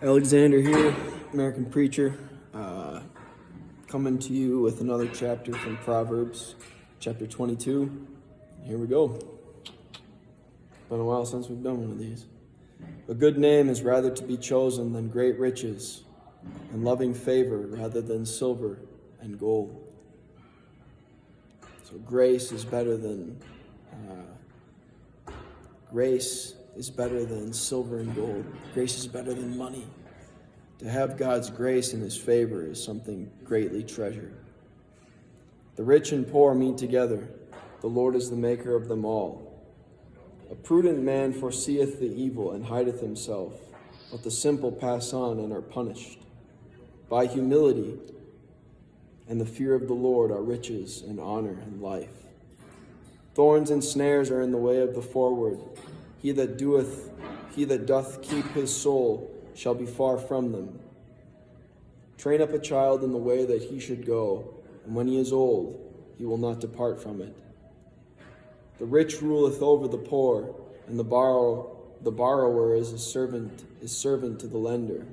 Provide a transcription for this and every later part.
Alexander here, American preacher, coming to you with another chapter from Proverbs, chapter 22. Here we go. It's been a while since we've done one of these. A good name is rather to be chosen than great riches, and loving favor rather than silver and gold. So grace is better than silver and gold. Grace is better than money. To have God's grace and his favor is something greatly treasured. The rich and poor meet together. The Lord is the maker of them all. A prudent man foreseeth the evil and hideth himself, but the simple pass on and are punished. By humility and the fear of the Lord are riches and honor and life. Thorns and snares are in the way of the forward. He that doth keep his soul shall be far from them. Train up a child in the way that he should go, and when he is old, he will not depart from it. The rich ruleth over the poor, and the borrower is servant to the lender.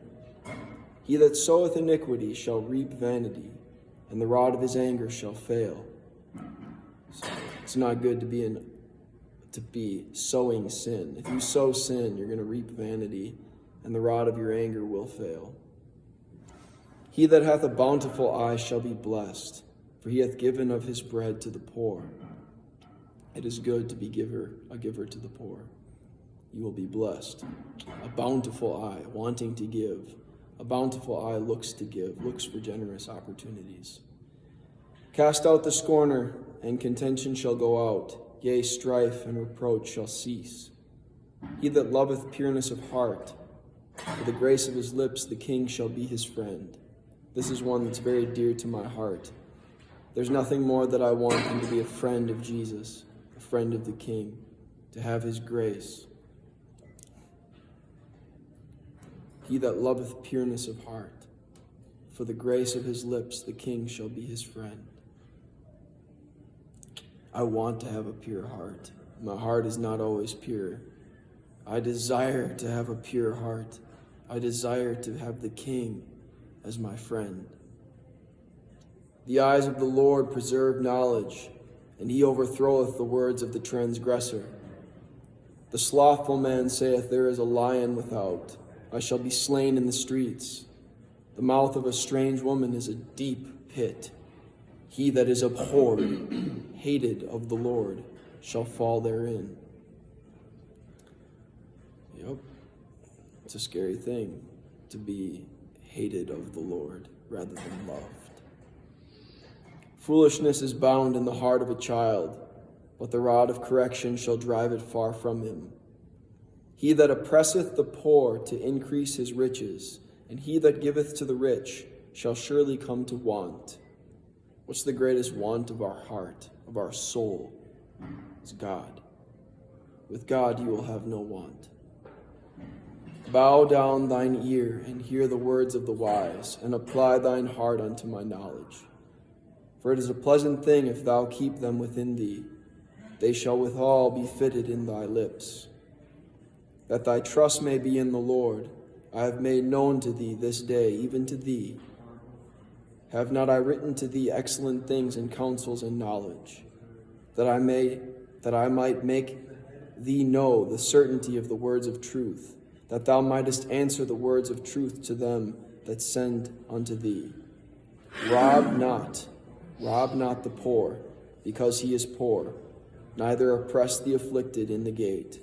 He that soweth iniquity shall reap vanity, and the rod of his anger shall fail. So it's not good to be sowing sin. If you sow sin, you're going to reap vanity, and the rod of your anger will fail. He that hath a bountiful eye shall be blessed, for he hath given of his bread to the poor. It is good to be a giver to the poor. You will be blessed. A bountiful eye, wanting to give. A bountiful eye looks to give, looks for generous opportunities. Cast out the scorner, and contention shall go out. Yea, strife and reproach shall cease. He that loveth pureness of heart, for the grace of his lips the king shall be his friend. This is one that's very dear to my heart. There's nothing more that I want than to be a friend of Jesus, a friend of the king, to have his grace. He that loveth pureness of heart, for the grace of his lips the king shall be his friend. I want to have a pure heart. My heart is not always pure. I desire to have a pure heart. I desire to have the King as my friend. The eyes of the Lord preserve knowledge, and he overthroweth the words of the transgressor. The slothful man saith, There is a lion without. I shall be slain in the streets. The mouth of a strange woman is a deep pit. He that is abhorred, hated of the Lord, shall fall therein. Yep. It's a scary thing to be hated of the Lord rather than loved. Foolishness is bound in the heart of a child, but the rod of correction shall drive it far from him. He that oppresseth the poor to increase his riches, and he that giveth to the rich shall surely come to want. What's the greatest want of our heart, of our soul? It's God. With God you will have no want. Bow down thine ear, and hear the words of the wise, and apply thine heart unto my knowledge. For it is a pleasant thing if thou keep them within thee. They shall withal be fitted in thy lips. That thy trust may be in the Lord, I have made known to thee this day, even to thee. Have not I written to thee excellent things and counsels and knowledge, that I might make thee know the certainty of the words of truth, that thou mightest answer the words of truth to them that send unto thee. Rob not the poor, because he is poor, neither oppress the afflicted in the gate.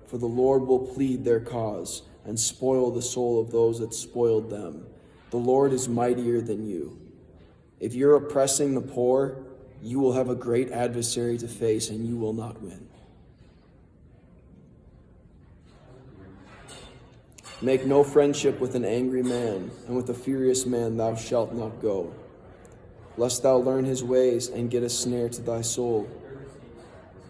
For the Lord will plead their cause, and spoil the soul of those that spoiled them. The Lord is mightier than you. If you're oppressing the poor, you will have a great adversary to face, and you will not win. Make no friendship with an angry man, and with a furious man thou shalt not go, lest thou learn his ways and get a snare to thy soul.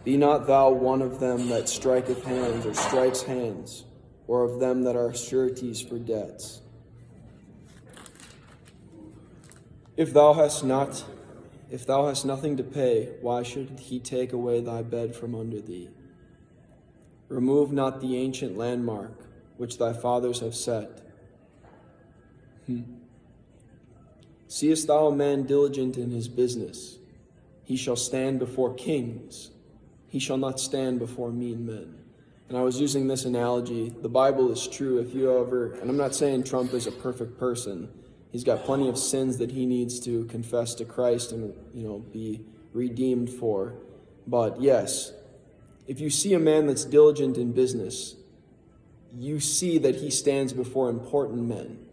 Be not thou one of them that striketh hands or strikes hands, or of them that are sureties for debts. If thou hast nothing to pay, why should he take away thy bed from under thee? Remove not the ancient landmark which thy fathers have set, Seest thou a man diligent in his business? He shall stand before kings. He shall not stand before mean men. And I was using this analogy. The Bible is true. If you ever, and I'm not saying Trump is a perfect person. He's got plenty of sins that he needs to confess to Christ and, be redeemed for. But yes, if you see a man that's diligent in business, you see that he stands before important men,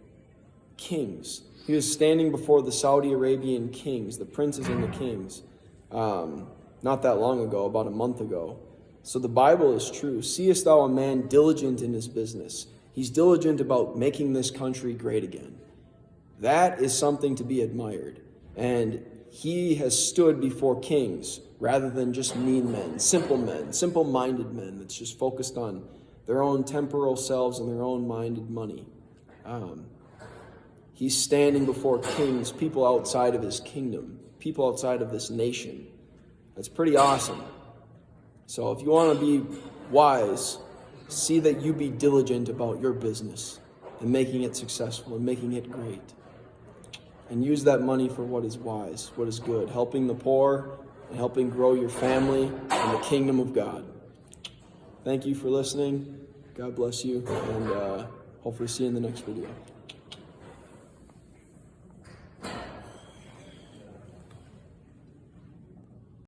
kings. He was standing before the Saudi Arabian kings, the princes and the kings, not that long ago, about a month ago. So the Bible is true. Seest thou a man diligent in his business? He's diligent about making this country great again. That is something to be admired. And he has stood before kings rather than just mean men, simple-minded men that's just focused on their own temporal selves and their own minded money. He's standing before kings, people outside of his kingdom, people outside of this nation. That's pretty awesome. So if you want to be wise, see that you be diligent about your business and making it successful and making it great. And use that money for what is wise, what is good, helping the poor and helping grow your family in the kingdom of God. Thank you for listening. God bless you, and hopefully see you in the next video.